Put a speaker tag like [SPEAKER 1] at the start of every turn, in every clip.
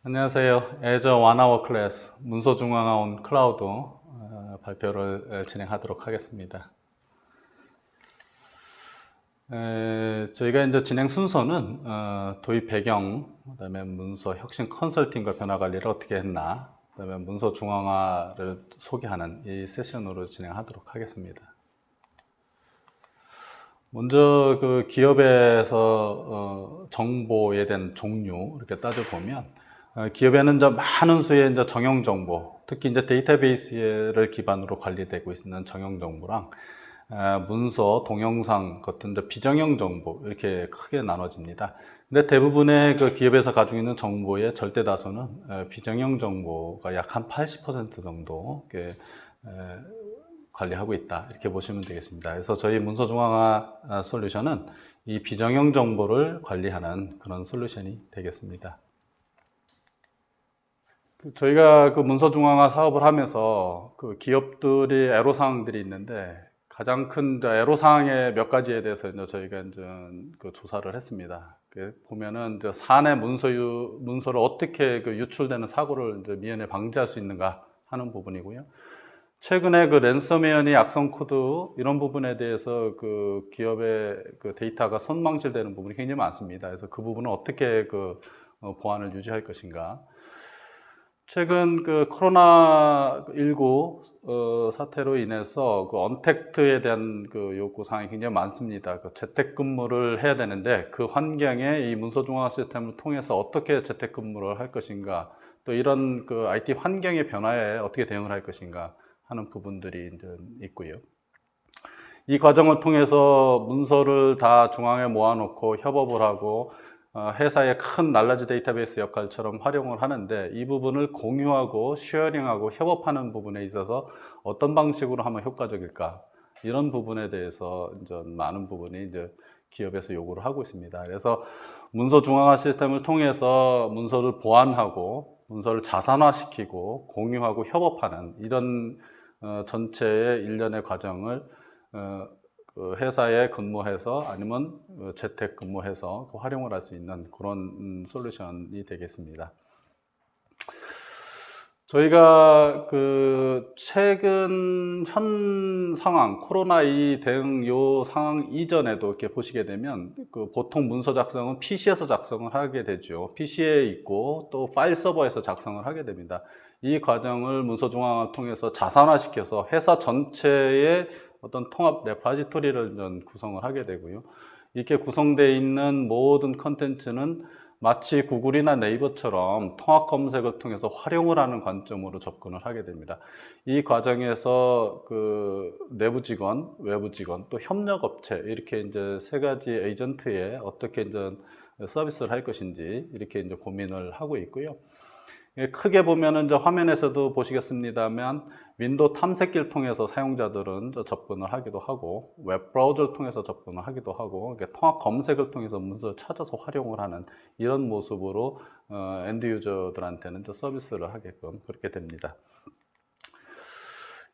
[SPEAKER 1] 안녕하세요. 애저 원아워 클래스 문서 중앙화 온 클라우드 발표를 진행하도록 하겠습니다. 저희가 이제 진행 순서는 도입 배경, 그다음에 문서 혁신 컨설팅과 변화 관리를 어떻게 했나, 그다음에 문서 중앙화를 소개하는 이 세션으로 진행하도록 하겠습니다. 먼저 그 기업에서 정보에 대한 종류 이렇게 따져보면 기업에는 이제 많은 수의 이제 정형 정보, 특히 이제 데이터베이스를 기반으로 관리되고 있는 정형 정보랑 문서, 동영상 같은 이제 비정형 정보 이렇게 크게 나눠집니다. 근데 대부분의 그 기업에서 가지고 있는 정보의 절대 다수는 비정형 정보가 약 한 80% 정도 이렇게 관리하고 있다 이렇게 보시면 되겠습니다. 그래서 저희 문서 중앙화 솔루션은 이 비정형 정보를 관리하는 그런 솔루션이 되겠습니다. 저희가 그 문서 중앙화 사업을 하면서 그 기업들이 애로사항들이 있는데 가장 큰 애로사항의 몇 가지에 대해서 이제 저희가 이제 그 조사를 했습니다. 보면은 이제 사내 문서를 어떻게 그 유출되는 사고를 이제 미연에 방지할 수 있는가 하는 부분이고요. 최근에 그 랜섬웨어니 악성 코드 이런 부분에 대해서 그 기업의 그 데이터가 손망실되는 부분이 굉장히 많습니다. 그래서 그 부분은 어떻게 그 보안을 유지할 것인가. 최근 그 코로나19 사태로 인해서 그 언택트에 대한 그 요구 사항이 굉장히 많습니다. 그 재택근무를 해야 되는데 그 환경에 이 문서 중앙화 시스템을 통해서 어떻게 재택근무를 할 것인가, 또 이런 그 IT 환경의 변화에 어떻게 대응을 할 것인가 하는 부분들이 이제 있고요. 이 과정을 통해서 문서를 다 중앙에 모아놓고 협업을 하고 회사의 큰 날라지 데이터베이스 역할처럼 활용을 하는데, 이 부분을 공유하고 쉐어링하고 협업하는 부분에 있어서 어떤 방식으로 하면 효과적일까, 이런 부분에 대해서 이제 많은 부분이 이제 기업에서 요구를 하고 있습니다. 그래서 문서 중앙화 시스템을 통해서 문서를 보안하고 문서를 자산화시키고 공유하고 협업하는 이런 전체의 일련의 과정을 그 회사에 근무해서 아니면 재택 근무해서 활용을 할 수 있는 그런 솔루션이 되겠습니다. 저희가 그 최근 현 상황, 코로나2 대응 요 상황 이전에도 이렇게 보시게 되면 그 보통 문서 작성은 PC에서 작성을 하게 되죠. PC에 있고 또 파일 서버에서 작성을 하게 됩니다. 이 과정을 문서 중앙화를 통해서 자산화시켜서 회사 전체의 어떤 통합 레파지토리를 구성을 하게 되고요. 이렇게 구성되어 있는 모든 컨텐츠는 마치 구글이나 네이버처럼 통합 검색을 통해서 활용을 하는 관점으로 접근을 하게 됩니다. 이 과정에서 그 내부 직원, 외부 직원, 또 협력업체 이렇게 이제 세 가지 에이전트에 어떻게 이제 서비스를 할 것인지 이렇게 이제 고민을 하고 있고요. 크게 보면은 이제 화면에서도 보시겠습니다만 윈도우 탐색기를 통해서 사용자들은 접근을 하기도 하고 웹 브라우저를 통해서 접근을 하기도 하고 통합 검색을 통해서 문서를 찾아서 활용을 하는 이런 모습으로 엔드 유저들한테는 서비스를 하게끔 그렇게 됩니다.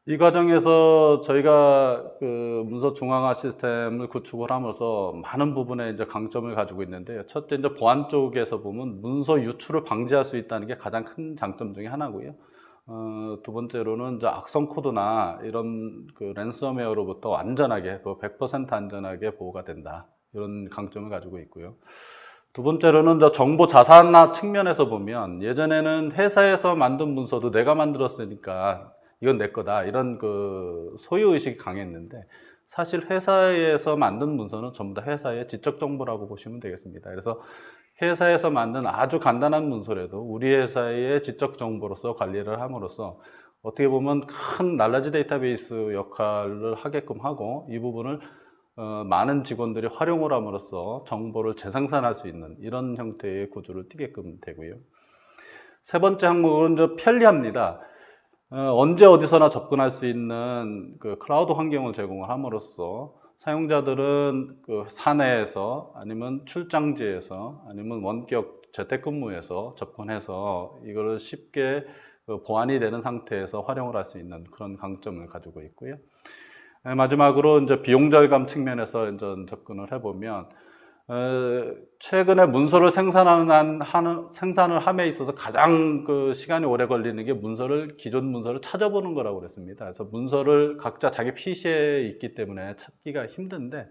[SPEAKER 1] 이 과정에서 저희가 그 문서 중앙화 시스템을 구축을 하면서 많은 부분에 이제 강점을 가지고 있는데요. 첫째, 이제 보안 쪽에서 보면 문서 유출을 방지할 수 있다는 게 가장 큰 장점 중에 하나고요. 두 번째로는 이제 악성 코드나 이런 그 랜섬웨어로부터 안전하게, 그 100% 안전하게 보호가 된다. 이런 강점을 가지고 있고요. 두 번째로는 이제 정보 자산화 측면에서 보면 예전에는 회사에서 만든 문서도 내가 만들었으니까 이건 내 거다, 이런 그 소유의식이 강했는데, 사실 회사에서 만든 문서는 전부 다 회사의 지적 정보라고 보시면 되겠습니다. 그래서 회사에서 만든 아주 간단한 문서라도 우리 회사의 지적 정보로서 관리를 함으로써 어떻게 보면 큰 날라지 데이터베이스 역할을 하게끔 하고, 이 부분을 많은 직원들이 활용을 함으로써 정보를 재생산할 수 있는 이런 형태의 구조를 띠게끔 되고요. 세 번째 항목은 이제 편리합니다. 언제 어디서나 접근할 수 있는 그 클라우드 환경을 제공을 함으로써 사용자들은 그 사내에서 아니면 출장지에서 아니면 원격 재택근무에서 접근해서 이거를 쉽게 그 보완이 되는 상태에서 활용을 할 수 있는 그런 강점을 가지고 있고요. 마지막으로 이제 비용 절감 측면에서 이제 접근을 해보면 최근에 문서를 생산을 함에 있어서 가장 그 시간이 오래 걸리는 게 기존 문서를 찾아보는 거라고 그랬습니다. 그래서 문서를 각자 자기 PC에 있기 때문에 찾기가 힘든데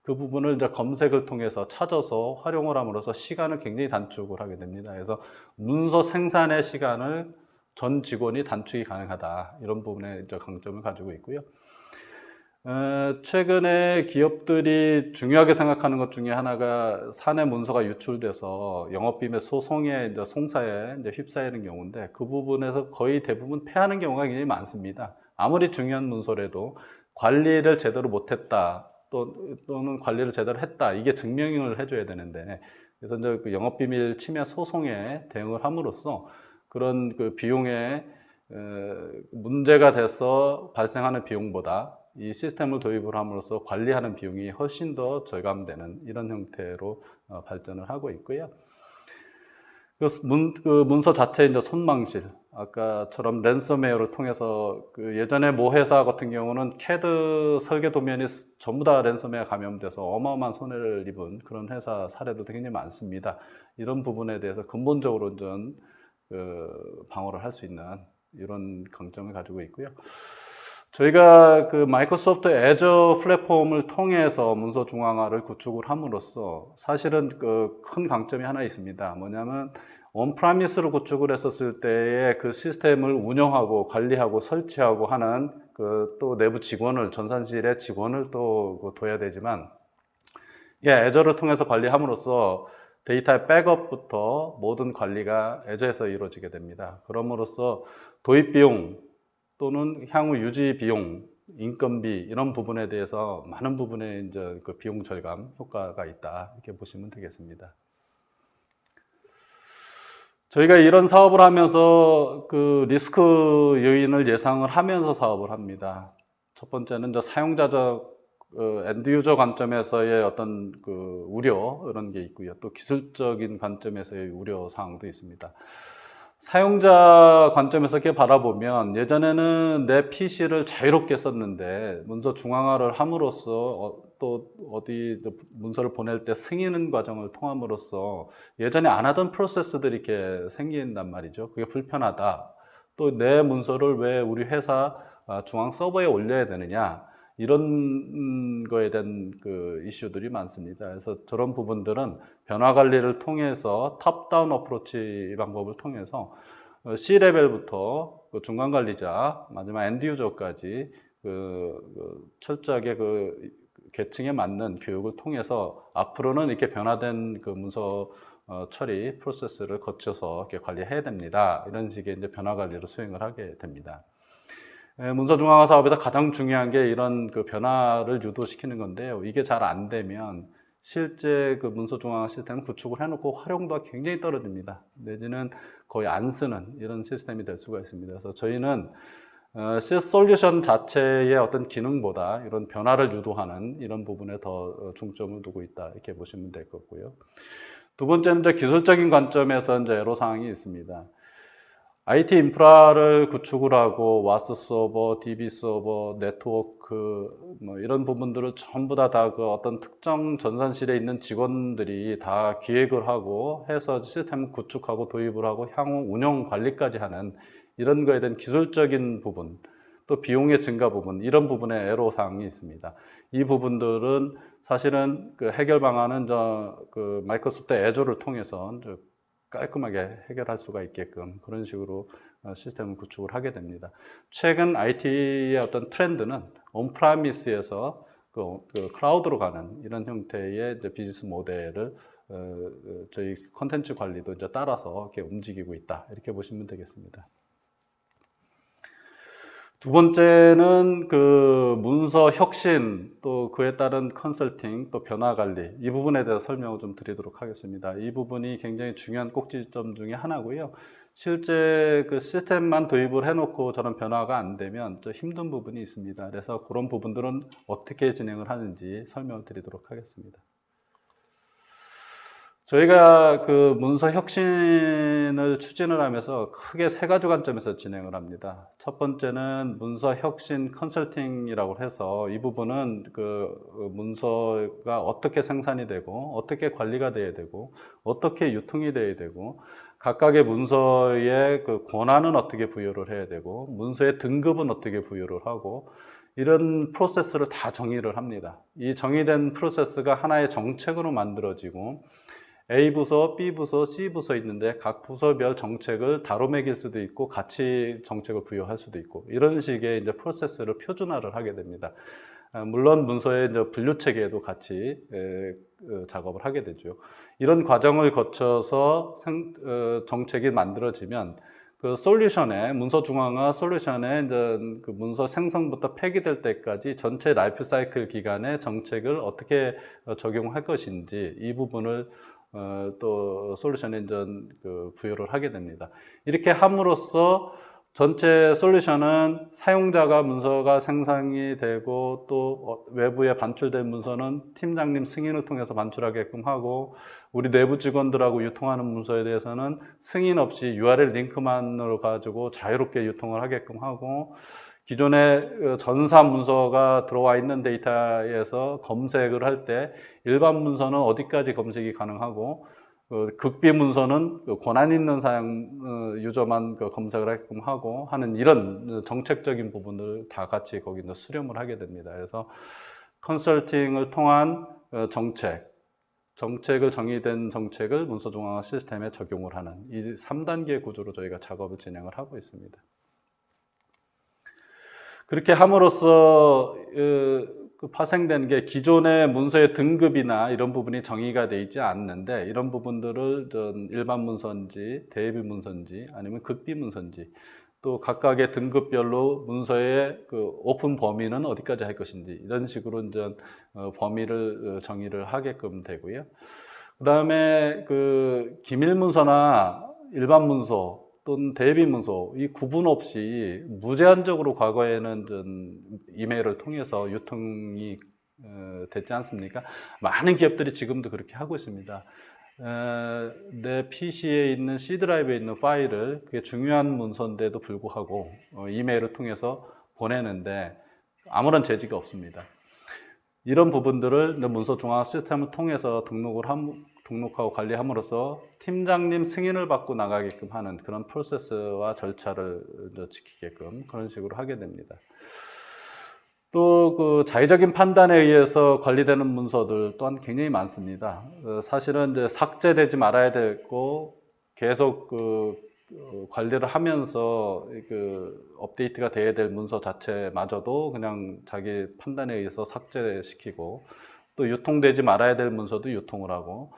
[SPEAKER 1] 그 부분을 이제 검색을 통해서 찾아서 활용을 함으로써 시간을 굉장히 단축을 하게 됩니다. 그래서 문서 생산의 시간을 전 직원이 단축이 가능하다. 이런 부분에 이제 강점을 가지고 있고요. 최근에 기업들이 중요하게 생각하는 것 중에 하나가 사내 문서가 유출돼서 영업비밀 소송에 이제 송사에 이제 휩싸이는 경우인데 그 부분에서 거의 대부분 패하는 경우가 굉장히 많습니다. 아무리 중요한 문서라도 관리를 제대로 못했다 또는 관리를 제대로 했다 이게 증명을 해줘야 되는데 그래서 이제 그 영업비밀 침해 소송에 대응을 함으로써 그런 그 비용에 문제가 돼서 발생하는 비용보다 이 시스템을 도입을 함으로써 관리하는 비용이 훨씬 더 절감되는 이런 형태로 발전을 하고 있고요. 그 문서 자체의 이제 손망실, 아까처럼 랜섬웨어를 통해서 그 예전에 모 회사 같은 경우는 CAD 설계 도면이 전부 다 랜섬웨어 감염돼서 어마어마한 손해를 입은 그런 회사 사례도 굉장히 많습니다. 이런 부분에 대해서 근본적으로 좀 방어를 할 수 있는 이런 강점을 가지고 있고요. 저희가 그 마이크로소프트 애저 플랫폼을 통해서 문서 중앙화를 구축을 함으로써 사실은 그 큰 강점이 하나 있습니다. 뭐냐면 온프라미스로 구축을 했었을 때에 그 시스템을 운영하고 관리하고 설치하고 하는 그 또 내부 직원을 전산실의 직원을 또 둬야 되지만 애저를 통해서 관리함으로써 데이터의 백업부터 모든 관리가 애저에서 이루어지게 됩니다. 그럼으로써 도입 비용 또는 향후 유지 비용, 인건비 이런 부분에 대해서 많은 부분에 이제 그 비용 절감 효과가 있다 이렇게 보시면 되겠습니다. 저희가 이런 사업을 하면서 그 리스크 요인을 예상을 하면서 사업을 합니다. 첫 번째는 이제 사용자적 엔드 유저 관점에서의 어떤 그 우려 이런 게 있고요. 또 기술적인 관점에서의 우려 사항도 있습니다. 사용자 관점에서 이렇게 바라보면 예전에는 내 PC를 자유롭게 썼는데 문서 중앙화를 함으로써 또 어디 문서를 보낼 때 승인 과정을 통함으로써 예전에 안 하던 프로세스들이 이렇게 생긴단 말이죠. 그게 불편하다. 또 내 문서를 왜 우리 회사 중앙 서버에 올려야 되느냐. 이런 거에 대한 그 이슈들이 많습니다. 그래서 저런 부분들은 변화 관리를 통해서 탑다운 어프로치 방법을 통해서 C레벨부터 그 중간 관리자, 마지막 엔드 유저까지 철저하게 그 계층에 맞는 교육을 통해서 앞으로는 이렇게 변화된 그 문서 처리 프로세스를 거쳐서 이렇게 관리해야 됩니다. 이런 식의 이제 변화 관리를 수행을 하게 됩니다. 문서 중앙화 사업에서 가장 중요한 게 이런 그 변화를 유도시키는 건데요. 이게 잘 안 되면 실제 그 문서 중앙화 시스템을 구축을 해놓고 활용도가 굉장히 떨어집니다. 내지는 거의 안 쓰는 이런 시스템이 될 수가 있습니다. 그래서 저희는 CS 솔루션 자체의 어떤 기능보다 이런 변화를 유도하는 이런 부분에 더 중점을 두고 있다 이렇게 보시면 될 거고요. 두 번째는 이제 기술적인 관점에서 이제 애로사항이 있습니다. IT 인프라를 구축을 하고 와스 서버, DB 서버, 네트워크 뭐 이런 부분들을 전부 다 그 어떤 특정 전산실에 있는 직원들이 다 기획을 하고 해서 시스템을 구축하고 도입을 하고 향후 운영 관리까지 하는 이런 거에 대한 기술적인 부분 또 비용의 증가 부분 이런 부분에 애로사항이 있습니다. 이 부분들은 사실은 그 해결 방안은 그 마이크로소프트 애저를 통해서 깔끔하게 해결할 수가 있게끔 그런 식으로 시스템을 구축을 하게 됩니다. 최근 IT의 어떤 트렌드는 온프라미스에서 그 클라우드로 가는 이런 형태의 이제 비즈니스 모델을 저희 컨텐츠 관리도 이제 따라서 이렇게 움직이고 있다 이렇게 보시면 되겠습니다. 두 번째는 그 문서 혁신 또 그에 따른 컨설팅 또 변화 관리 이 부분에 대해서 설명을 좀 드리도록 하겠습니다. 이 부분이 굉장히 중요한 꼭지점 중에 하나고요. 실제 그 시스템만 도입을 해놓고 저런 변화가 안 되면 좀 힘든 부분이 있습니다. 그래서 그런 부분들은 어떻게 진행을 하는지 설명을 드리도록 하겠습니다. 저희가 그 문서 혁신을 추진을 하면서 크게 세 가지 관점에서 진행을 합니다. 첫 번째는 문서 혁신 컨설팅이라고 해서 이 부분은 그 문서가 어떻게 생산이 되고 어떻게 관리가 돼야 되고 어떻게 유통이 돼야 되고 각각의 문서의 그 권한은 어떻게 부여를 해야 되고 문서의 등급은 어떻게 부여를 하고 이런 프로세스를 다 정의를 합니다. 이 정의된 프로세스가 하나의 정책으로 만들어지고 A부서, B부서, C부서 있는데 각 부서별 정책을 다뤄매길 수도 있고 같이 정책을 부여할 수도 있고 이런 식의 이제 프로세스를 표준화를 하게 됩니다. 물론 문서의 이제 분류 체계도 같이 작업을 하게 되죠. 이런 과정을 거쳐서 정책이 만들어지면 그 솔루션에 문서 중앙화 솔루션에 이제 그 문서 생성부터 폐기될 때까지 전체 라이프 사이클 기간에 정책을 어떻게 적용할 것인지 이 부분을 또 솔루션 엔진 그 부여를 하게 됩니다. 이렇게 함으로써 전체 솔루션은 사용자가 문서가 생성이 되고 또 외부에 반출된 문서는 팀장님 승인을 통해서 반출하게끔 하고 우리 내부 직원들하고 유통하는 문서에 대해서는 승인 없이 URL 링크만으로 가지고 자유롭게 유통을 하게끔 하고 기존에 전사 문서가 들어와 있는 데이터에서 검색을 할 때 일반 문서는 어디까지 검색이 가능하고 극비 문서는 권한 있는 사용 유저만 검색을 하게끔 하고 하는 이런 정책적인 부분을 다 같이 거기 수렴을 하게 됩니다. 그래서 컨설팅을 통한 정책을 정의된 정책을 문서 중앙화 시스템에 적용을 하는 이 3단계 구조로 저희가 작업을 진행을 하고 있습니다. 그렇게 함으로써 파생된 게 기존의 문서의 등급이나 이런 부분이 정의가 되어 있지 않는데 이런 부분들을 일반 문서인지 대비 문서인지 아니면 극비 문서인지 또 각각의 등급별로 문서의 그 오픈 범위는 어디까지 할 것인지 이런 식으로 이제 범위를 정의를 하게끔 되고요. 그 다음에 그 기밀 문서나 일반 문서 또는 대비 문서 이 구분 없이 무제한적으로 과거에는 이메일을 통해서 유통이 됐지 않습니까? 많은 기업들이 지금도 그렇게 하고 있습니다. 내 PC에 있는 C 드라이브에 있는 파일을 그게 중요한 문서인데도 불구하고 이메일을 통해서 보내는데 아무런 제지가 없습니다. 이런 부분들을 문서 중앙화 시스템을 통해서 등록하고 관리함으로써 팀장님 승인을 받고 나가게끔 하는 그런 프로세스와 절차를 지키게끔 그런 식으로 하게 됩니다. 또 그 자의적인 판단에 의해서 관리되는 문서들 또한 굉장히 많습니다. 사실은 이제 삭제되지 말아야 되고 계속 관리를 하면서 업데이트가 돼야 될 문서 자체마저도 그냥 자기 판단에 의해서 삭제시키고 또 유통되지 말아야 될 문서도 유통을 하고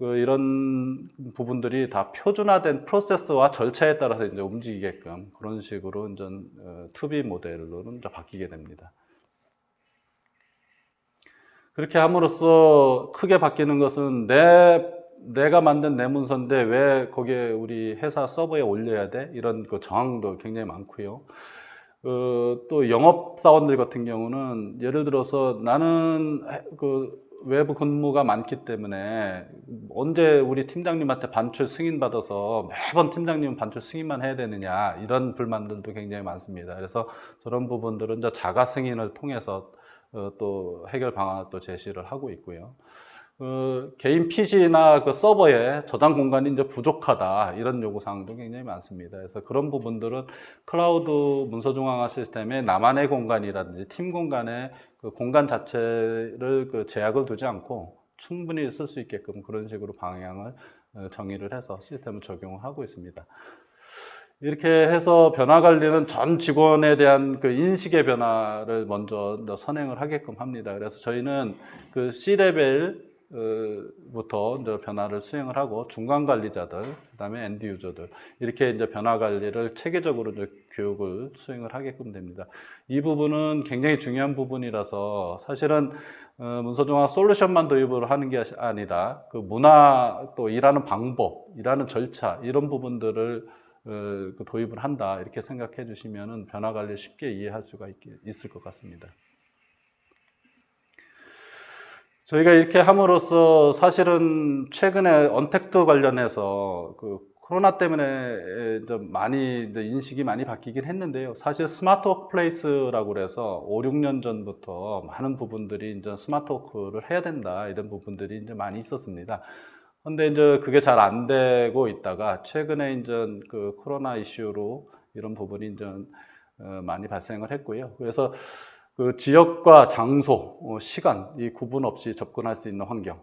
[SPEAKER 1] 이런 부분들이 다 표준화된 프로세스와 절차에 따라서 이제 움직이게끔 그런 식으로 이제 투비 모델로는 이제 바뀌게 됩니다. 그렇게 함으로써 크게 바뀌는 것은 내가 만든 내 문서인데 왜 거기에 우리 회사 서버에 올려야 돼? 이런 그 저항도 굉장히 많고요. 또 영업사원들 같은 경우는 예를 들어서 나는 외부 근무가 많기 때문에 언제 우리 팀장님한테 반출 승인 받아서 매번 팀장님 반출 승인만 해야 되느냐 이런 불만들도 굉장히 많습니다. 그래서 저런 부분들은 이제 자가 승인을 통해서 또 해결 방안을 또 제시를 하고 있고요. 개인 PC나 그 서버에 저장 공간이 이제 부족하다 이런 요구 사항도 굉장히 많습니다. 그래서 그런 부분들은 클라우드 문서 중앙화 시스템의 나만의 공간이라든지 팀 공간의 그 공간 자체를 제약을 두지 않고 충분히 쓸 수 있게끔 그런 식으로 방향을 정의를 해서 시스템을 적용을 하고 있습니다. 이렇게 해서 변화 관리는 전 직원에 대한 그 인식의 변화를 먼저 선행을 하게끔 합니다. 그래서 저희는 그 C레벨부터 이제 변화를 수행을 하고 중간 관리자들, 그다음에 엔드 유저들 이렇게 이제 변화 관리를 체계적으로 이제 교육을 수행을 하게끔 됩니다. 이 부분은 굉장히 중요한 부분이라서 사실은 문서 중앙화 솔루션만 도입을 하는 게 아니라 그 문화 또 일하는 방법, 일하는 절차 이런 부분들을 도입을 한다 이렇게 생각해 주시면 변화 관리를 쉽게 이해할 수가 있을 것 같습니다. 저희가 이렇게 함으로써 사실은 최근에 언택트 관련해서 그 코로나 때문에 좀 많이 이제 인식이 많이 바뀌긴 했는데요. 사실 스마트 워크플레이스라고 그래서 5, 6년 전부터 많은 부분들이 이제 스마트 워크를 해야 된다 이런 부분들이 이제 많이 있었습니다. 근데 이제 그게 잘 안 되고 있다가 최근에 이제 그 코로나 이슈로 이런 부분이 이제 많이 발생을 했고요. 그래서 그 지역과 장소, 시간 이 구분 없이 접근할 수 있는 환경.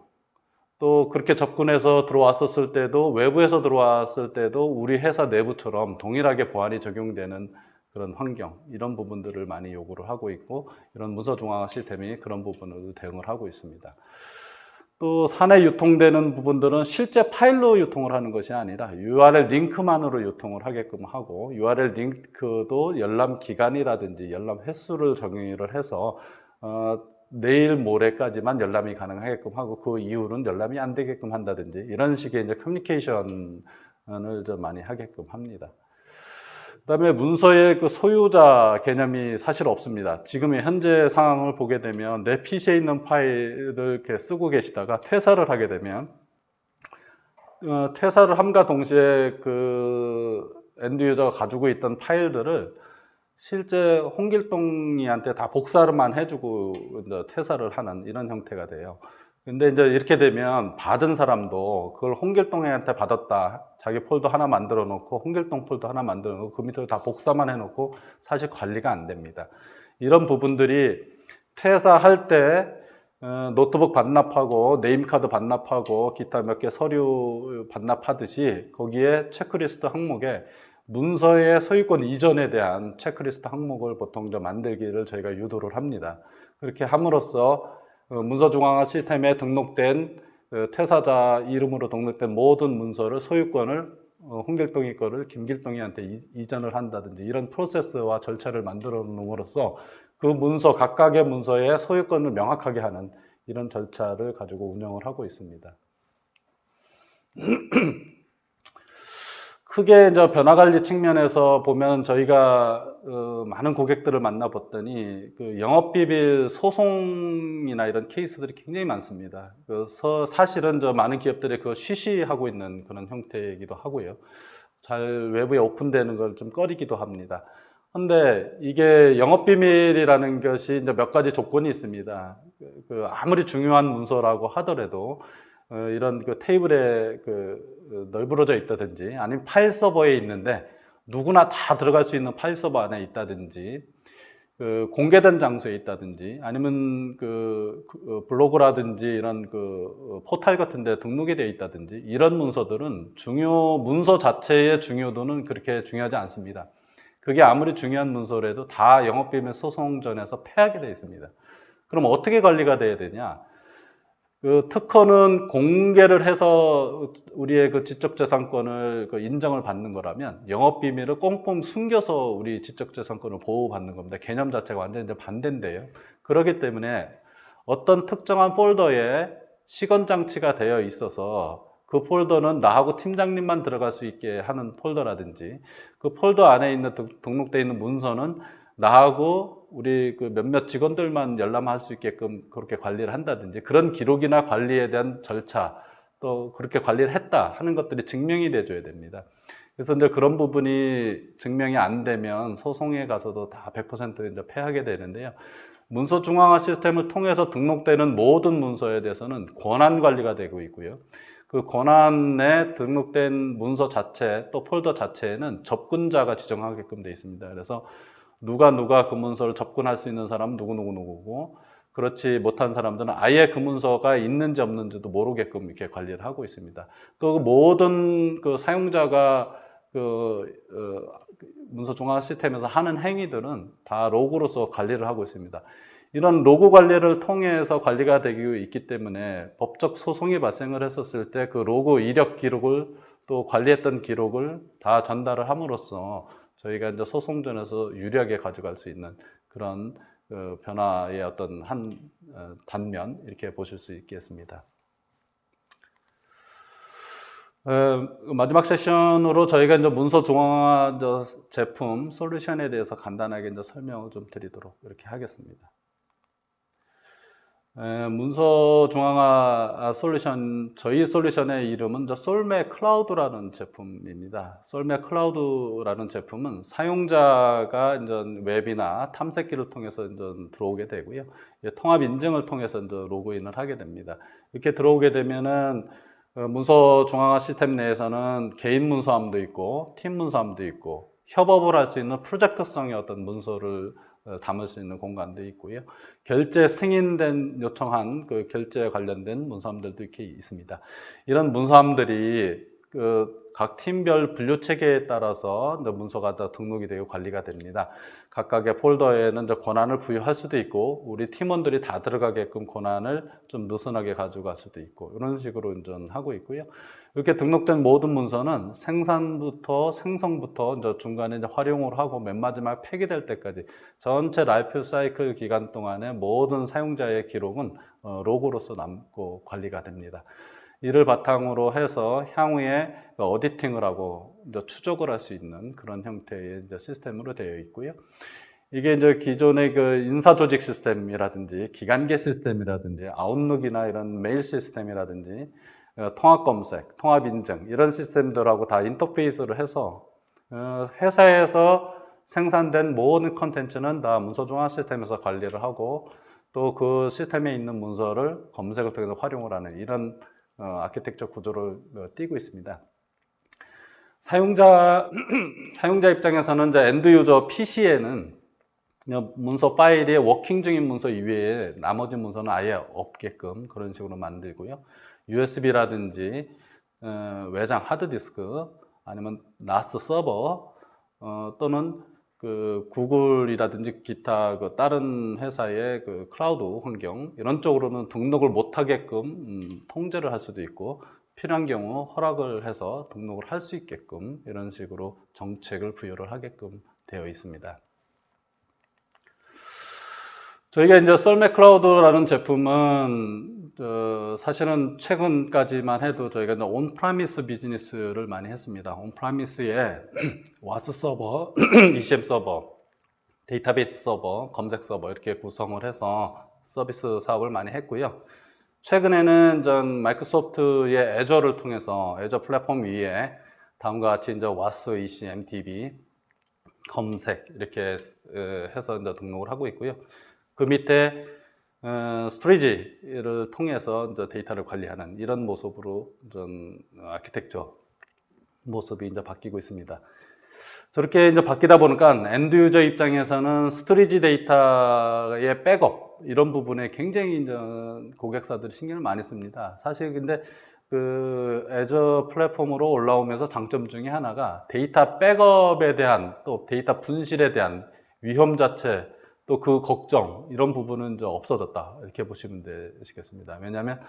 [SPEAKER 1] 또 그렇게 접근해서 들어왔었을 때도 외부에서 들어왔을 때도 우리 회사 내부처럼 동일하게 보안이 적용되는 그런 환경 이런 부분들을 많이 요구를 하고 있고 이런 문서 중앙화 시스템이 그런 부분을 대응을 하고 있습니다. 또 사내 유통되는 부분들은 실제 파일로 유통을 하는 것이 아니라 URL 링크만으로 유통을 하게끔 하고 URL 링크도 열람 기간이라든지 열람 횟수를 정의를 해서 내일 모레까지만 열람이 가능하게끔 하고 그 이후는 열람이 안 되게끔 한다든지 이런 식의 이제 커뮤니케이션을 좀 많이 하게끔 합니다. 그다음에 문서의 그 소유자 개념이 사실 없습니다. 지금의 현재 상황을 보게 되면 내 PC에 있는 파일을 이렇게 쓰고 계시다가 퇴사를 하게 되면 퇴사를 함과 동시에 그 엔드 유저가 가지고 있던 파일들을 실제 홍길동이한테 다 복사를만 해주고 이제 퇴사를 하는 이런 형태가 돼요. 근데 이제 이렇게 되면 받은 사람도 그걸 홍길동한테 받았다. 자기 폴더 하나 만들어 놓고 홍길동 폴더 하나 만들어 놓고 그 밑으로 다 복사만 해 놓고 사실 관리가 안 됩니다. 이런 부분들이 퇴사할 때 노트북 반납하고 네임카드 반납하고 기타 몇 개 서류 반납하듯이 거기에 체크리스트 항목에 문서의 소유권 이전에 대한 체크리스트 항목을 보통 좀 만들기를 저희가 유도를 합니다. 그렇게 함으로써 문서 중앙화 시스템에 등록된 퇴사자 이름으로 등록된 모든 문서를 소유권을 홍길동이 거를 김길동이한테 이전을 한다든지 이런 프로세스와 절차를 만들어 놓음으로써 그 문서 각각의 문서의 소유권을 명확하게 하는 이런 절차를 가지고 운영을 하고 있습니다. 크게 이제 변화 관리 측면에서 보면 저희가 많은 고객들을 만나봤더니 그 영업비밀 소송이나 이런 케이스들이 굉장히 많습니다. 그래서 사실은 저 많은 기업들이 그 쉬쉬하고 있는 그런 형태이기도 하고요. 잘 외부에 오픈되는 걸 좀 꺼리기도 합니다. 근데 이게 영업비밀이라는 것이 이제 몇 가지 조건이 있습니다. 그 아무리 중요한 문서라고 하더라도 이런 그 테이블에 널브러져 있다든지 아니면 파일 서버에 있는데 누구나 다 들어갈 수 있는 파일 서버 안에 있다든지 공개된 장소에 있다든지 아니면 블로그라든지 이런 포털 같은 데 등록이 되어 있다든지 이런 문서들은 문서 자체의 중요도는 그렇게 중요하지 않습니다. 그게 아무리 중요한 문서라도 다 영업비밀 소송전에서 패하게 되어 있습니다. 그럼 어떻게 관리가 돼야 되냐? 그 특허는 공개를 해서 우리의 그 지적재산권을 인정을 받는 거라면 영업비밀을 꽁꽁 숨겨서 우리 지적재산권을 보호받는 겁니다. 개념 자체가 완전히 이제 반대인데요. 그렇기 때문에 어떤 특정한 폴더에 시건장치가 되어 있어서 그 폴더는 나하고 팀장님만 들어갈 수 있게 하는 폴더라든지 그 폴더 안에 있는 등록되어 있는 문서는 나하고 우리 그 몇몇 직원들만 열람할 수 있게끔 그렇게 관리를 한다든지 그런 기록이나 관리에 대한 절차 또 그렇게 관리를 했다 하는 것들이 증명이 돼줘야 됩니다. 그래서 이제 그런 부분이 증명이 안 되면 소송에 가서도 다 100% 이제 패하게 되는데요. 문서 중앙화 시스템을 통해서 등록되는 모든 문서에 대해서는 권한 관리가 되고 있고요. 그 권한에 등록된 문서 자체 또 폴더 자체에는 접근자가 지정하게끔 되어 있습니다. 그래서 누가 그 문서를 접근할 수 있는 사람은 누구고 그렇지 못한 사람들은 아예 그 문서가 있는지 없는지도 모르게끔 이렇게 관리를 하고 있습니다. 또 모든 그 사용자가 문서 중앙화 시스템에서 하는 행위들은 다 로그로서 관리를 하고 있습니다. 이런 로그 관리를 통해서 관리가 되고 있기 때문에 법적 소송이 발생을 했었을 때 그 로그 이력 기록을 또 관리했던 기록을 다 전달을 함으로써 저희가 이제 소송전에서 유리하게 가져갈 수 있는 그런 변화의 어떤 한 단면 이렇게 보실 수 있겠습니다. 마지막 세션으로 저희가 이제 문서 중앙화 제품 솔루션에 대해서 간단하게 이제 설명을 좀 드리도록 이렇게 하겠습니다. 문서 중앙화 솔루션, 저희 솔루션의 이름은 솔메 클라우드라는 제품입니다. 솔메 클라우드라는 제품은 사용자가 이제 웹이나 탐색기를 통해서 이제 들어오게 되고요. 통합 인증을 통해서 이제 로그인을 하게 됩니다. 이렇게 들어오게 되면은 문서 중앙화 시스템 내에서는 개인 문서함도 있고, 팀 문서함도 있고, 협업을 할 수 있는 프로젝트성의 어떤 문서를 담을 수 있는 공간도 있고요. 결제 승인된 요청한 그 결제에 관련된 문서함들도 이렇게 있습니다. 이런 문서함들이 그 각 팀별 분류 체계에 따라서 문서가 다 등록이 되고 관리가 됩니다. 각각의 폴더에는 이제 권한을 부여할 수도 있고, 우리 팀원들이 다 들어가게끔 권한을 좀 느슨하게 가져갈 수도 있고, 이런 식으로 이제 하고 있고요. 이렇게 등록된 모든 문서는 생산부터 생성부터 이제 중간에 이제 활용을 하고 맨 마지막 폐기될 때까지 전체 라이프 사이클 기간 동안의 모든 사용자의 기록은 로그로서 남고 관리가 됩니다. 이를 바탕으로 해서 향후에 어디팅을 하고 이제 추적을 할 수 있는 그런 형태의 이제 시스템으로 되어 있고요. 이게 이제 기존의 그 인사조직 시스템이라든지 기관계 시스템이라든지 아웃룩이나 이런 메일 시스템이라든지 통합 검색, 통합 인증 이런 시스템들하고 다 인터페이스를 해서 회사에서 생산된 모든 컨텐츠는 다 문서중앙 시스템에서 관리를 하고 또 그 시스템에 있는 문서를 검색을 통해서 활용을 하는 이런 아키텍처 구조를 띠고 있습니다. 사용자 입장에서는 이제 엔드 유저 PC에는 문서 파일이 워킹 중인 문서 이외에 나머지 문서는 아예 없게끔 그런 식으로 만들고요. USB라든지 외장 하드디스크 아니면 NAS 서버 또는 그 구글이라든지 기타 그 다른 회사의 그 클라우드 환경 이런 쪽으로는 등록을 못하게끔 통제를 할 수도 있고 필요한 경우 허락을 해서 등록을 할 수 있게끔 이런 식으로 정책을 부여를 하게끔 되어 있습니다. 저희가 이제 썰맥 클라우드라는 제품은 사실은 최근까지만 해도 저희가 온프라미스 비즈니스를 많이 했습니다. 온프라미스에 와스 서버, ECM 서버, 데이터베이스 서버, 검색 서버 이렇게 구성을 해서 서비스 사업을 많이 했고요. 최근에는 전 마이크로소프트의 애저를 통해서 애저 플랫폼 위에 다음과 같이 이제 와스, ECM, DB, 검색 이렇게 해서 이제 등록을 하고 있고요. 그 밑에 스토리지를 통해서 이제 데이터를 관리하는 이런 모습으로 좀 아키텍처 모습이 이제 바뀌고 있습니다. 저렇게 이제 바뀌다 보니까 엔드 유저 입장에서는 스토리지 데이터의 백업 이런 부분에 굉장히 이제 고객사들이 신경을 많이 씁니다. 사실 근데 그 애저 플랫폼으로 올라오면서 장점 중에 하나가 데이터 백업에 대한 또 데이터 분실에 대한 위험 자체 또 그 걱정 이런 부분은 이제 없어졌다 이렇게 보시면 되시겠습니다. 왜냐하면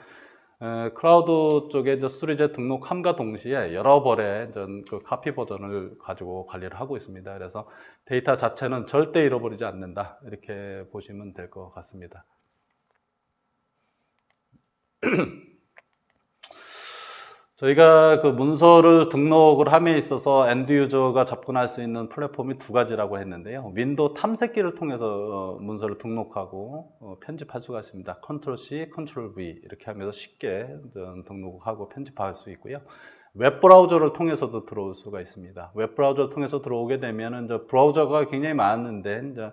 [SPEAKER 1] 클라우드 쪽에 스토리지에 등록함과 동시에 여러 벌의 그 카피 버전을 가지고 관리를 하고 있습니다. 그래서 데이터 자체는 절대 잃어버리지 않는다 이렇게 보시면 될 것 같습니다. 저희가 그 문서를 등록을 함에 있어서 엔드 유저가 접근할 수 있는 플랫폼이 두 가지라고 했는데요. 윈도우 탐색기를 통해서 문서를 등록하고 편집할 수가 있습니다. 컨트롤 C, 컨트롤 V 이렇게 하면서 쉽게 등록하고 편집할 수 있고요. 웹 브라우저를 통해서도 들어올 수가 있습니다. 웹 브라우저를 통해서 들어오게 되면은 이제 브라우저가 굉장히 많은데 이제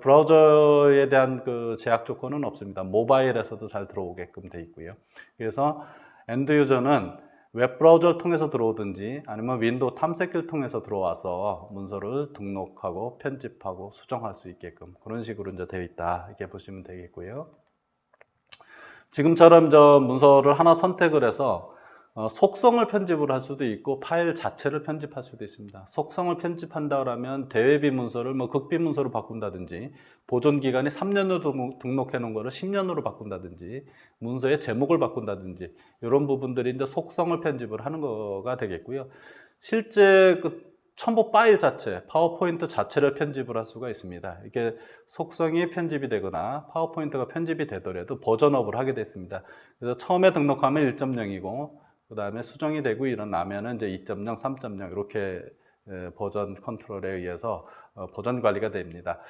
[SPEAKER 1] 브라우저에 대한 그 제약 조건은 없습니다. 모바일에서도 잘 들어오게끔 돼 있고요. 그래서 엔드 유저는 웹 브라우저를 통해서 들어오든지 아니면 윈도우 탐색기를 통해서 들어와서 문서를 등록하고 편집하고 수정할 수 있게끔 그런 식으로 이제 되어 있다 이렇게 보시면 되겠고요. 지금처럼 저 문서를 하나 선택을 해서 속성을 편집을 할 수도 있고 파일 자체를 편집할 수도 있습니다. 속성을 편집한다 그러면 대외비 문서를 뭐 극비 문서로 바꾼다든지 보존 기간이 3년으로 등록해 놓은 거를 10년으로 바꾼다든지 문서의 제목을 바꾼다든지 이런 부분들이 이제 속성을 편집을 하는 거가 되겠고요. 실제 그 첨부 파일 자체, 파워포인트 자체를 편집을 할 수가 있습니다. 이게 속성이 편집이 되거나 파워포인트가 편집이 되더라도 버전업을 하게 됐습니다. 그래서 처음에 등록하면 1.0이고 그 다음에 수정이 되고 일어나면은 이제 2.0, 3.0 이렇게 버전 컨트롤에 의해서 버전 관리가 됩니다.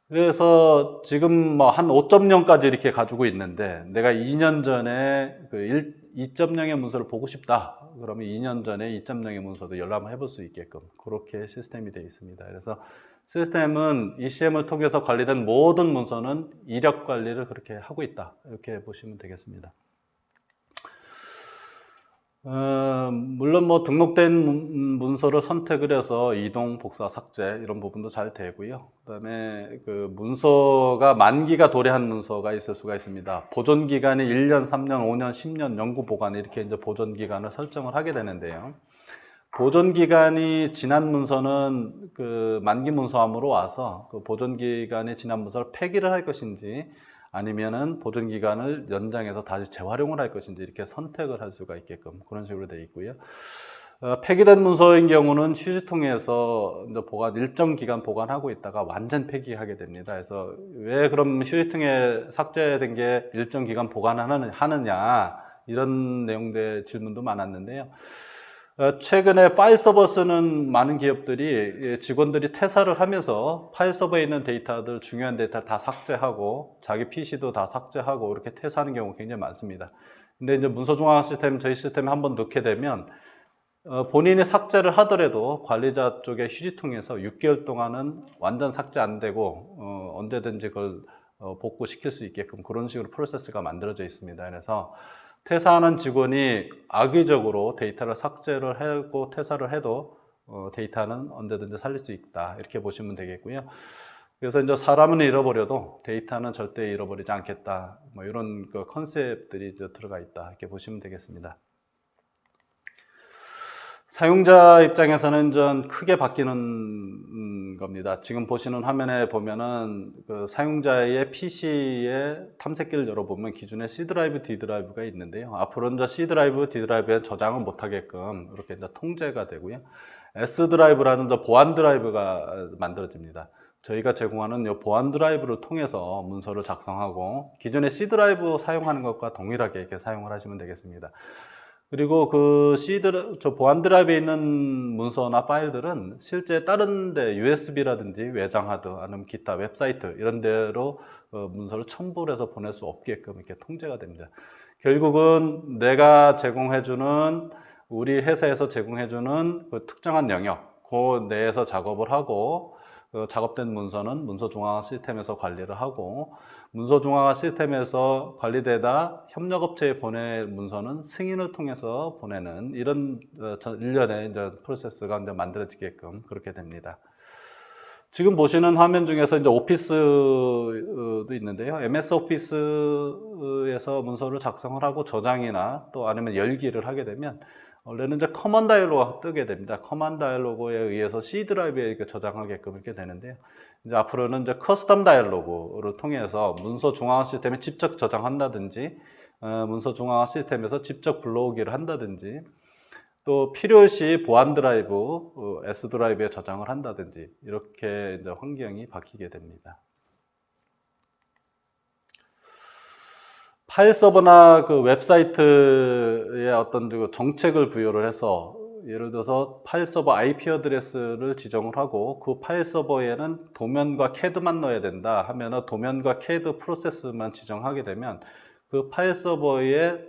[SPEAKER 1] 그래서 지금 뭐 한 5.0까지 이렇게 가지고 있는데 내가 2년 전에 그 2.0의 문서를 보고 싶다. 그러면 2년 전에 2.0의 문서도 열람을 해볼 수 있게끔 그렇게 시스템이 되어 있습니다. 그래서 시스템은 ECM을 통해서 관리된 모든 문서는 이력 관리를 그렇게 하고 있다. 이렇게 보시면 되겠습니다. 물론 뭐 등록된 문서를 선택을 해서 이동, 복사, 삭제 이런 부분도 잘 되고요. 그다음에 그 문서가 만기가 도래한 문서가 있을 수가 있습니다. 보존 기간이 1년, 3년, 5년, 10년 영구 보관 이렇게 이제 보존 기간을 설정을 하게 되는데요. 보존 기간이 지난 문서는 그 만기 문서함으로 와서 그 보존 기간이 지난 문서를 폐기를 할 것인지 아니면은 보존 기간을 연장해서 다시 재활용을 할 것인지 이렇게 선택을 할 수가 있게끔 그런 식으로 되어 있고요. 폐기된 문서인 경우는 휴지통에서 이제 일정 기간 보관하고 있다가 완전 폐기하게 됩니다. 그래서 왜 그럼 휴지통에 삭제된 게 일정 기간 보관하느냐 이런 내용의 질문도 많았는데요. 최근에 파일 서버 쓰는 많은 기업들이 직원들이 퇴사를 하면서 파일 서버에 있는 데이터들, 중요한 데이터 다 삭제하고 자기 PC도 다 삭제하고 이렇게 퇴사하는 경우가 굉장히 많습니다. 근데 이제 문서중앙 시스템, 저희 시스템에 한번 넣게 되면 본인이 삭제를 하더라도 관리자 쪽의 휴지통에서 6개월 동안은 완전 삭제 안 되고 언제든지 그걸 복구시킬 수 있게끔 그런 식으로 프로세스가 만들어져 있습니다. 그래서 퇴사하는 직원이 악의적으로 데이터를 삭제를 하고 퇴사를 해도 데이터는 언제든지 살릴 수 있다. 이렇게 보시면 되겠고요. 그래서 이제 사람은 잃어버려도 데이터는 절대 잃어버리지 않겠다. 뭐 이런 그 컨셉들이 들어가 있다. 이렇게 보시면 되겠습니다. 사용자 입장에서는 좀 크게 바뀌는 겁니다. 지금 보시는 화면에 보면은 그 사용자의 PC의 탐색기를 열어보면 기존에 C 드라이브, D 드라이브가 있는데요. 앞으로는 이제 C 드라이브, D 드라이브에 저장을 못하게끔 이렇게 이제 통제가 되고요. S 드라이브라는 저 보안 드라이브가 만들어집니다. 저희가 제공하는 이 보안 드라이브를 통해서 문서를 작성하고 기존의 C 드라이브 사용하는 것과 동일하게 이렇게 사용을 하시면 되겠습니다. 그리고 그 저 보안 드라이브에 있는 문서나 파일들은 실제 다른 데 USB라든지 외장 하드 아니면 기타 웹사이트 이런 데로 문서를 첨부를 해서 보낼 수 없게끔 이렇게 통제가 됩니다. 결국은 내가 제공해주는 우리 회사에서 제공해주는 그 특정한 영역 그 내에서 작업을 하고 그 작업된 문서는 문서 중앙화 시스템에서 관리를 하고 문서 중앙화 시스템에서 관리되다 협력업체에 보낼 문서는 승인을 통해서 보내는 이런 일련의 이제 프로세스가 이제 만들어지게끔 그렇게 됩니다. 지금 보시는 화면 중에서 이제 오피스도 있는데요. MS 오피스에서 문서를 작성을 하고 저장이나 또 아니면 열기를 하게 되면 원래는 이제 커먼 다이얼로그가 뜨게 됩니다. 커먼 다이얼로그에 의해서 C 드라이브에 이렇게 저장하게끔 이렇게 되는데요. 이제 앞으로는 이제 커스텀 다이얼로그를 통해서 문서 중앙화 시스템에 직접 저장한다든지, 문서 중앙화 시스템에서 직접 불러오기를 한다든지, 또 필요시 보안 드라이브, S 드라이브에 저장을 한다든지 이렇게 이제 환경이 바뀌게 됩니다. 파일 서버나 그 웹사이트에 어떤 그 정책을 부여를 해서 예를 들어서 파일 서버 IP 어드레스를 지정을 하고 그 파일 서버에는 도면과 CAD만 넣어야 된다 하면은 도면과 CAD 프로세스만 지정하게 되면 그 파일 서버에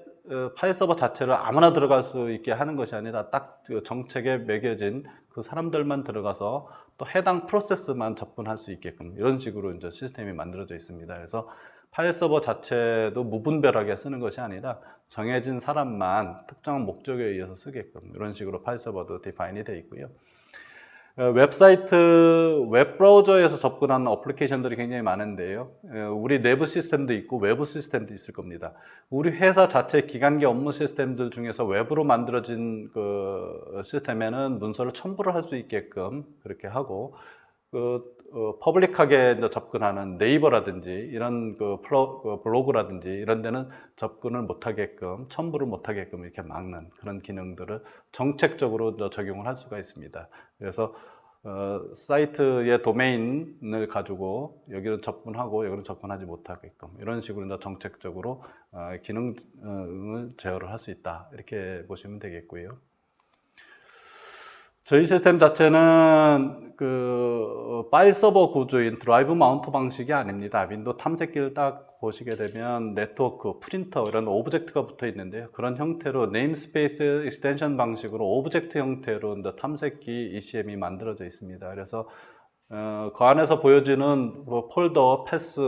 [SPEAKER 1] 파일 서버 자체를 아무나 들어갈 수 있게 하는 것이 아니라 딱 그 정책에 매겨진 그 사람들만 들어가서 또 해당 프로세스만 접근할 수 있게끔 이런 식으로 이제 시스템이 만들어져 있습니다. 그래서 파일 서버 자체도 무분별하게 쓰는 것이 아니라 정해진 사람만 특정한 목적에 의해서 쓰게끔 이런 식으로 파일 서버도 디파인이 되어 있고요. 웹사이트, 웹브라우저에서 접근하는 어플리케이션들이 굉장히 많은데요. 우리 내부 시스템도 있고 외부 시스템도 있을 겁니다. 우리 회사 자체 기간계 업무 시스템들 중에서 외부로 만들어진 그 시스템에는 문서를 첨부를 할 수 있게끔 그렇게 하고 퍼블릭하게 접근하는 네이버라든지 이런 블로그라든지 이런 데는 접근을 못하게끔 첨부를 못하게끔 이렇게 막는 그런 기능들을 정책적으로 적용을 할 수가 있습니다. 그래서 사이트의 도메인을 가지고 여기를 접근하고 여기를 접근하지 못하게끔 이런 식으로 정책적으로 기능을 제어를 할 수 있다 이렇게 보시면 되겠고요. 저희 시스템 자체는 그 파일 서버 구조인 드라이브 마운트 방식이 아닙니다. 윈도우 탐색기를 딱 보시게 되면 네트워크, 프린터 이런 오브젝트가 붙어 있는데요. 그런 형태로 네임스페이스 익스텐션 방식으로 오브젝트 형태로 이제 탐색기 ECM이 만들어져 있습니다. 그래서 그 안에서 보여지는 뭐 폴더, 패스,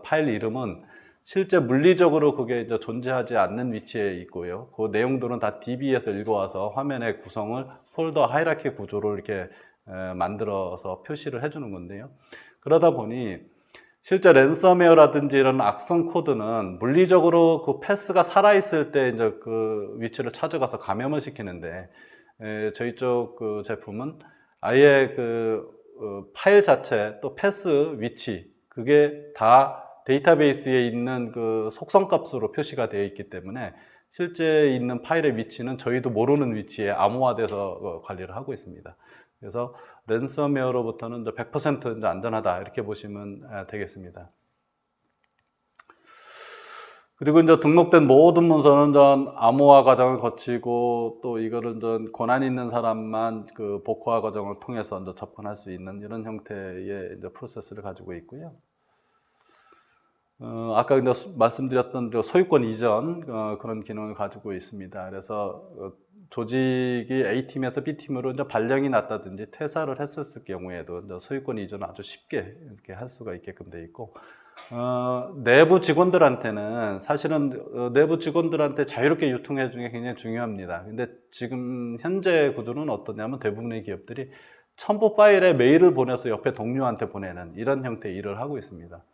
[SPEAKER 1] 파일 이름은 실제 물리적으로 그게 이제 존재하지 않는 위치에 있고요. 그 내용들은 다 DB에서 읽어와서 화면의 구성을 폴더 하이라키 구조로 이렇게 만들어서 표시를 해주는 건데요. 그러다 보니 실제 랜섬웨어라든지 이런 악성 코드는 물리적으로 그 패스가 살아있을 때 이제 그 위치를 찾아가서 감염을 시키는데, 저희 쪽 그 제품은 아예 그 파일 자체 또 패스 위치 그게 다 데이터베이스에 있는 그 속성 값으로 표시가 되어 있기 때문에 실제 있는 파일의 위치는 저희도 모르는 위치에 암호화돼서 관리를 하고 있습니다. 그래서 랜섬웨어로부터는 100% 이제 안전하다 이렇게 보시면 되겠습니다. 그리고 이제 등록된 모든 문서는 전 암호화 과정을 거치고 또 이거를 전 권한 있는 사람만 그 복호화 과정을 통해서 이제 접근할 수 있는 이런 형태의 이제 프로세스를 가지고 있고요. 아까 이제 말씀드렸던 소유권 이전 그런 기능을 가지고 있습니다. 그래서 조직이 A팀에서 B팀으로 이제 발령이 났다든지 퇴사를 했었을 경우에도 이제 소유권 이전을 아주 쉽게 이렇게 할 수가 있게끔 돼 있고, 내부 직원들한테는 사실은 내부 직원들한테 자유롭게 유통해 주는 게 굉장히 중요합니다. 근데 지금 현재 구조는 어떠냐면 대부분의 기업들이 첨부 파일에 메일을 보내서 옆에 동료한테 보내는 이런 형태의 일을 하고 있습니다.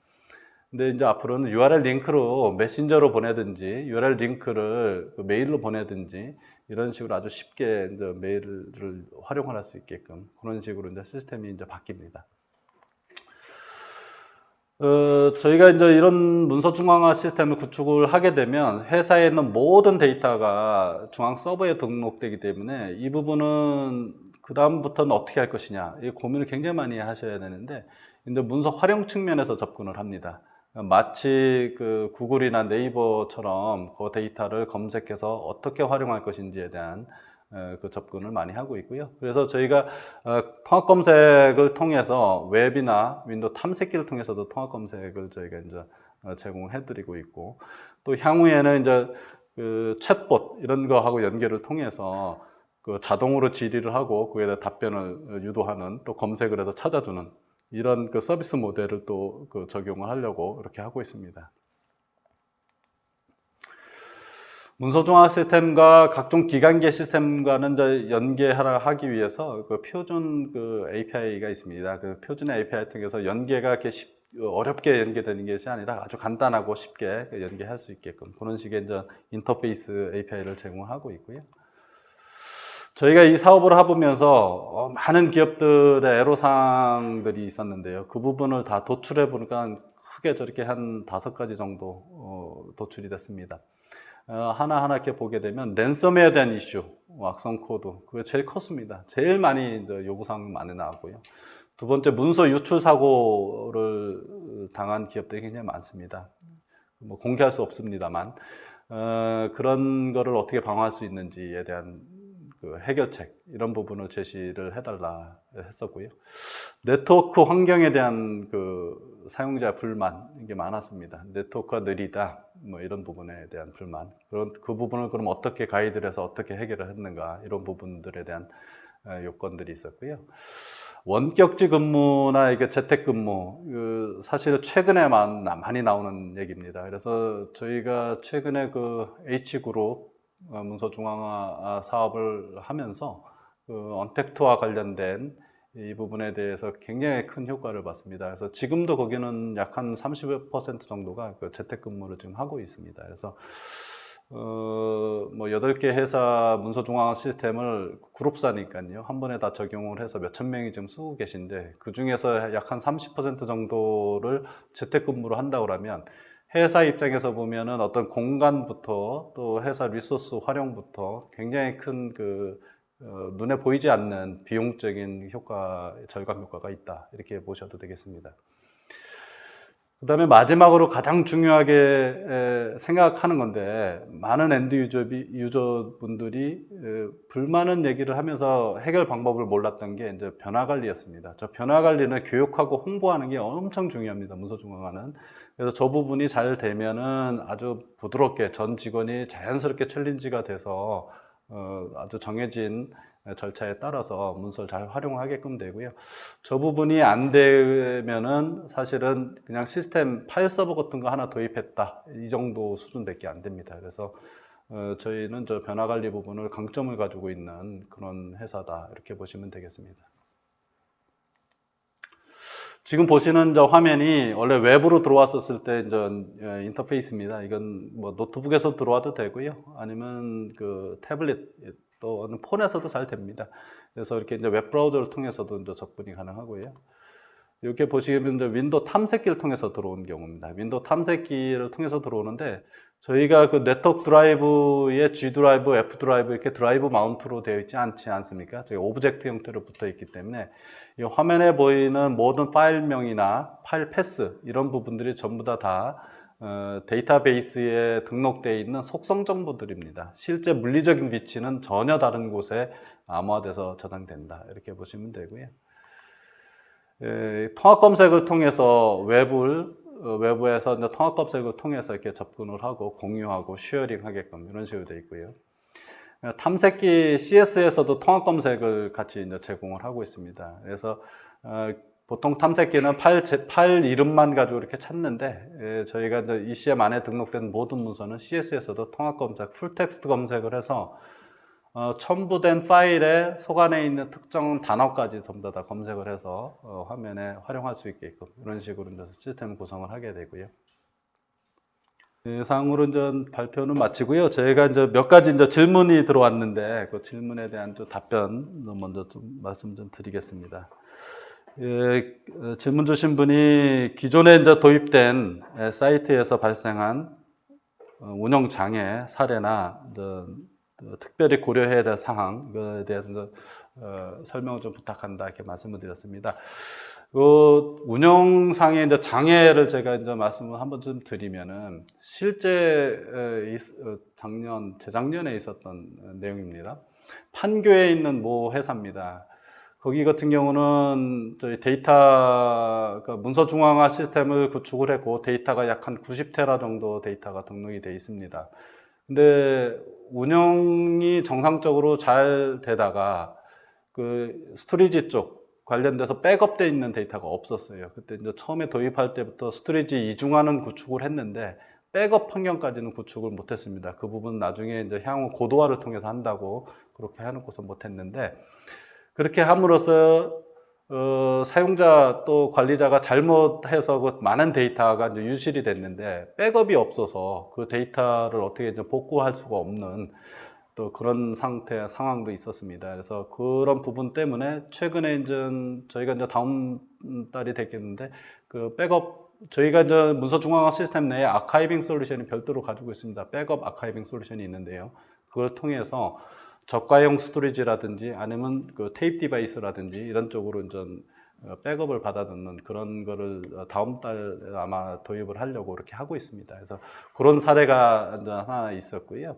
[SPEAKER 1] 근데 이제 앞으로는 URL 링크로 메신저로 보내든지 URL 링크를 메일로 보내든지 이런 식으로 아주 쉽게 이제 메일을 활용할 수 있게끔 그런 식으로 이제 시스템이 이제 바뀝니다. 저희가 이제 이런 문서 중앙화 시스템을 구축을 하게 되면 회사에 있는 모든 데이터가 중앙 서버에 등록되기 때문에 이 부분은 그 다음부터는 어떻게 할 것이냐 이 고민을 굉장히 많이 하셔야 되는데 이제 문서 활용 측면에서 접근을 합니다. 마치 그 구글이나 네이버처럼 그 데이터를 검색해서 어떻게 활용할 것인지에 대한 그 접근을 많이 하고 있고요. 그래서 저희가 통합 검색을 통해서 웹이나 윈도우 탐색기를 통해서도 통합 검색을 저희가 이제 제공을 해드리고 있고, 또 향후에는 이제 그 챗봇 이런 거하고 연결을 통해서 그 자동으로 질의를 하고 그에 대해 답변을 유도하는 또 검색을 해서 찾아주는 이런 그 서비스 모델을 또 그 적용을 하려고 이렇게 하고 있습니다. 문서 중앙 시스템과 각종 기관계 시스템과는 이제 연계하기 위해서 그 표준 그 API가 있습니다. 그 표준 API 통해서 연계가 이렇게 어렵게 연계되는 것이 아니라 아주 간단하고 쉽게 연계할 수 있게끔 그런 식의 이제 인터페이스 API를 제공하고 있고요. 저희가 이 사업을 해보면서 많은 기업들의 애로사항들이 있었는데요. 그 부분을 다 도출해 보니까 크게 저렇게 한 5가지 정도 도출이 됐습니다. 하나하나 이렇게 보게 되면 랜섬웨어에 대한 이슈, 악성 코드, 그게 제일 컸습니다. 제일 많이 이제 요구사항이 많이 나왔고요. 두 번째, 문서 유출 사고를 당한 기업들이 굉장히 많습니다. 뭐 공개할 수 없습니다만 그런 거를 어떻게 방어할 수 있는지에 대한 그 해결책 이런 부분을 제시를 해달라 했었고요. 네트워크 환경에 대한 그 사용자 불만 이게 많았습니다. 네트워크가 느리다 뭐 이런 부분에 대한 불만, 그 부분을 그럼 어떻게 가이드를 해서 어떻게 해결을 했는가 이런 부분들에 대한 요건들이 있었고요. 원격지 근무나 이게 재택근무 사실 최근에 많이 나오는 얘기입니다. 그래서 저희가 최근에 그 H그룹 문서 중앙화 사업을 하면서 그 언택트와 관련된 이 부분에 대해서 굉장히 큰 효과를 봤습니다. 그래서 지금도 거기는 약 한 30% 정도가 그 재택근무를 지금 하고 있습니다. 그래서 뭐 8개 회사 문서 중앙화 시스템을 그룹사니까요. 한 번에 다 적용을 해서 몇천 명이 지금 쓰고 계신데 그 중에서 약 한 30% 정도를 재택근무로 한다고 하면 회사 입장에서 보면은 어떤 공간부터 또 회사 리소스 활용부터 굉장히 큰 그 눈에 보이지 않는 비용적인 효과, 절감 효과가 있다. 이렇게 보셔도 되겠습니다. 그다음에 마지막으로 가장 중요하게 생각하는 건데, 많은 엔드 유저분들이 불만은 얘기를 하면서 해결 방법을 몰랐던 게 이제 변화 관리였습니다. 저 변화 관리는 교육하고 홍보하는 게 엄청 중요합니다. 문서 중앙화는. 그래서 저 부분이 잘 되면은 아주 부드럽게 전 직원이 자연스럽게 챌린지가 돼서 아주 정해진 절차에 따라서 문서를 잘 활용하게끔 되고요. 저 부분이 안 되면은 사실은 그냥 시스템 파일 서버 같은 거 하나 도입했다, 이 정도 수준밖에 안 됩니다. 그래서 저희는 저 변화 관리 부분을 강점을 가지고 있는 그런 회사다, 이렇게 보시면 되겠습니다. 지금 보시는 저 화면이 원래 외부로 들어왔었을 때 저 인터페이스입니다. 이건 뭐 노트북에서 들어와도 되고요, 아니면 그 태블릿 또는 폰에서도 잘 됩니다. 그래서 이렇게 이제 웹 브라우저를 통해서도 이제 접근이 가능하고요. 이렇게 보시면 이제 윈도우 탐색기를 통해서 들어온 경우입니다. 윈도우 탐색기를 통해서 들어오는데, 저희가 그 네트워크 드라이브에 G 드라이브, F 드라이브 이렇게 드라이브 마운트로 되어 있지 않지 않습니까? 저희 오브젝트 형태로 붙어 있기 때문에 이 화면에 보이는 모든 파일명이나 파일 패스 이런 부분들이 전부 다 데이터베이스에 등록되어 있는 속성 정보들입니다. 실제 물리적인 위치는 전혀 다른 곳에 암호화돼서 저장된다, 이렇게 보시면 되고요. 통합 검색을 통해서 외부에서 이제 통합 검색을 통해서 이렇게 접근을 하고 공유하고 쉐어링 하게끔 이런 식으로 되어 있고요. 탐색기 CS에서도 통합 검색을 같이 이제 제공을 하고 있습니다. 그래서 보통 탐색기는 파일 이름만 가지고 이렇게 찾는데, 저희가 이제 ECM 안에 등록된 모든 문서는 CS에서도 통합 검색, 풀텍스트 검색을 해서 첨부된 파일에 속안에 있는 특정 단어까지 전부 다 검색을 해서 화면에 활용할 수 있게끔 이런 식으로 이제 시스템 구성을 하게 되고요. 이상으로 이제 발표는 마치고요. 저희가 이제 몇 가지 이제 질문이 들어왔는데, 그 질문에 대한 좀 답변 먼저 좀 말씀 좀 드리겠습니다. 질문 주신 분이 기존에 이제 도입된 사이트에서 발생한 운영 장애 사례나 특별히 고려해야 될 사항에 대해서 설명을 좀 부탁한다, 이렇게 말씀을 드렸습니다. 운영상의 이제 장애를 제가 이제 말씀을 한번 좀 드리면은, 실제 재작년에 있었던 내용입니다. 판교에 있는 모 회사입니다. 거기 같은 경우는 저희 데이터, 문서 중앙화 시스템을 구축을 했고, 데이터가 약 한 90테라 정도 데이터가 등록이 되어 있습니다. 근데 운영이 정상적으로 잘 되다가 그 스토리지 쪽 관련돼서 백업되어 있는 데이터가 없었어요. 그때 이제 처음에 도입할 때부터 스토리지 이중화는 구축을 했는데 백업 환경까지는 구축을 못했습니다. 그 부분 나중에 이제 향후 고도화를 통해서 한다고 그렇게 해놓고서 못했는데, 그렇게 함으로써 사용자 또 관리자가 잘못해서 그 많은 데이터가 이제 유실이 됐는데, 백업이 없어서 그 데이터를 어떻게 이제 복구할 수가 없는 또 그런 상황도 있었습니다. 그래서 그런 부분 때문에 최근에 이제 저희가 이제 다음 달이 됐겠는데, 그 백업, 저희가 이제 문서 중앙화 시스템 내에 아카이빙 솔루션이 별도로 가지고 있습니다. 백업 아카이빙 솔루션이 있는데요. 그걸 통해서 저가형 스토리지라든지 아니면 그 테이프 디바이스라든지 이런 쪽으로 이제 백업을 받아듣는 그런 거를 다음 달 아마 도입을 하려고 그렇게 하고 있습니다. 그래서 그런 사례가 이제 하나 있었고요.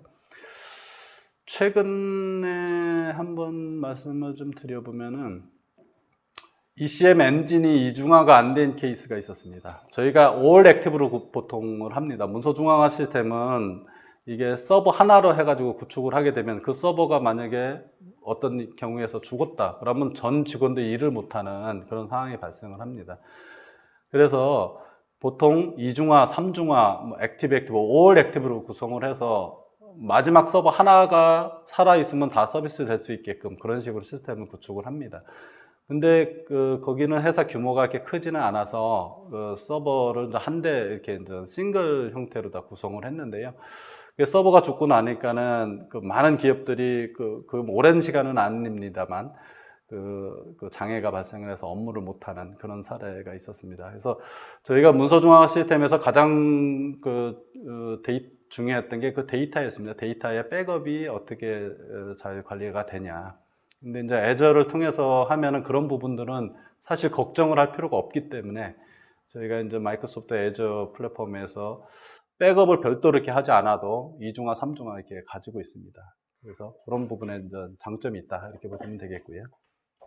[SPEAKER 1] 최근에 한번 말씀을 좀 드려보면은, ECM 엔진이 이중화가 안 된 케이스가 있었습니다. 저희가 all active로 보통을 합니다. 문서 중앙화 시스템은 이게 서버 하나로 해가지고 구축을 하게 되면, 그 서버가 만약에 어떤 경우에서 죽었다 그러면 전 직원들이 일을 못하는 그런 상황이 발생을 합니다. 그래서 보통 2중화, 3중화, 액티브, all 액티브로 구성을 해서 마지막 서버 하나가 살아있으면 다 서비스 될 수 있게끔 그런 식으로 시스템을 구축을 합니다. 근데 거기는 회사 규모가 이렇게 크지는 않아서 서버를 한 대 이렇게 이제 싱글 형태로 다 구성을 했는데요. 서버가 죽고 나니까는 많은 기업들이 오랜 시간은 아닙니다만 장애가 발생을 해서 업무를 못하는 그런 사례가 있었습니다. 그래서 저희가 문서 중앙화 시스템에서 가장 중요했던 게 그 데이터였습니다. 데이터의 백업이 어떻게 잘 관리가 되냐. 근데 이제 애저를 통해서 하면은 그런 부분들은 사실 걱정을 할 필요가 없기 때문에 저희가 이제 마이크로소프트 애저 플랫폼에서 백업을 별도로 이렇게 하지 않아도 2중화, 3중화 이렇게 가지고 있습니다. 그래서 그런 부분에 이제 장점이 있다 이렇게 보시면 되겠고요.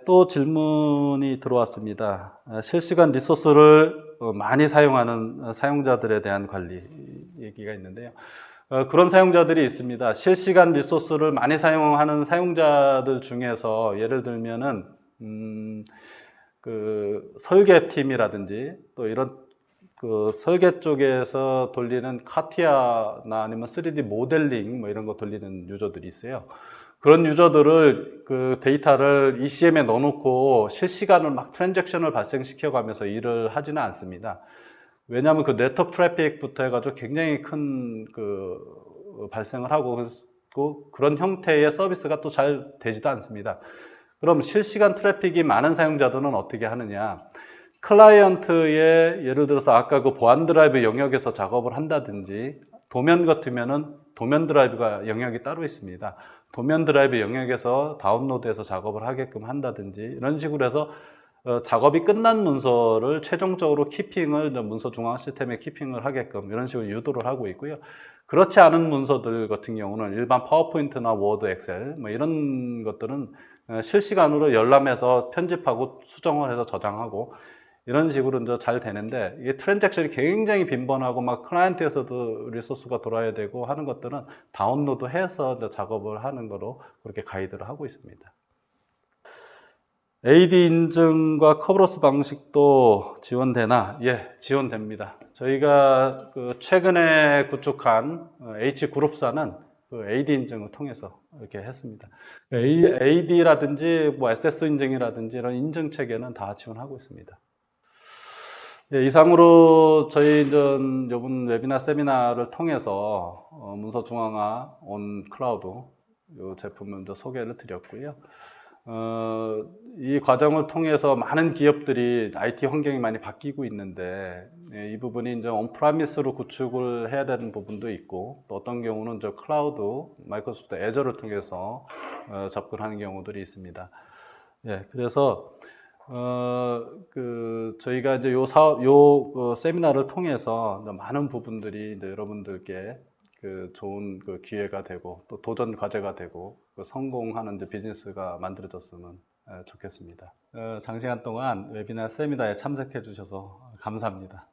[SPEAKER 1] 또 질문이 들어왔습니다. 실시간 리소스를 많이 사용하는 사용자들에 대한 관리 얘기가 있는데요. 그런 사용자들이 있습니다. 실시간 리소스를 많이 사용하는 사용자들 중에서 예를 들면은 그 설계팀이라든지 또 이런 그 설계 쪽에서 돌리는 카티아나 아니면 3D 모델링 뭐 이런 거 돌리는 유저들이 있어요. 그런 유저들을 그 데이터를 ECM에 넣어놓고 실시간으로 막 트랜잭션을 발생시켜 가면서 일을 하지는 않습니다. 왜냐하면 그 네트워크 트래픽부터 해가지고 굉장히 큰 그 발생을 하고 그런 형태의 서비스가 또 잘 되지도 않습니다. 그럼 실시간 트래픽이 많은 사용자들은 어떻게 하느냐? 클라이언트의 예를 들어서 아까 그 보안 드라이브 영역에서 작업을 한다든지 도면 같으면은 도면 드라이브가 영역이 따로 있습니다. 도면 드라이브 영역에서 다운로드해서 작업을 하게끔 한다든지 이런 식으로 해서 작업이 끝난 문서를 최종적으로 키핑을 문서 중앙 시스템에 키핑을 하게끔 이런 식으로 유도를 하고 있고요. 그렇지 않은 문서들 같은 경우는 일반 파워포인트나 워드, 엑셀 뭐 이런 것들은 실시간으로 열람해서 편집하고 수정을 해서 저장하고 이런 식으로 이제 잘 되는데 이게 트랜잭션이 굉장히 빈번하고 막 클라이언트에서도 리소스가 돌아야 되고 하는 것들은 다운로드 해서 이제 작업을 하는 거로 그렇게 가이드를 하고 있습니다. AD 인증과 커브로스 방식도 지원되나? 예, 지원됩니다. 저희가 그 최근에 구축한 H그룹사는 그 AD 인증을 통해서 이렇게 했습니다. AD라든지 뭐 SS 인증이라든지 이런 인증 체계는 다 지원하고 있습니다. 예, 이상으로 저희 이번 웨비나 세미나를 통해서 문서 중앙화 온 클라우드 이 제품을 소개를 드렸고요. 이 과정을 통해서 많은 기업들이 IT 환경이 많이 바뀌고 있는데 이 부분이 이제 온프라미스로 구축을 해야 되는 부분도 있고 또 어떤 경우는 저 클라우드 마이크로소프트 애저를 통해서 접근하는 경우들이 있습니다. 예, 그래서 저희가 이제 요 세미나를 통해서 많은 부분들이 이제 여러분들께 좋은 기회가 되고 또 도전 과제가 되고 성공하는 이제 비즈니스가 만들어졌으면 좋겠습니다. 장시간 동안 웨비나 세미나에 참석해 주셔서 감사합니다.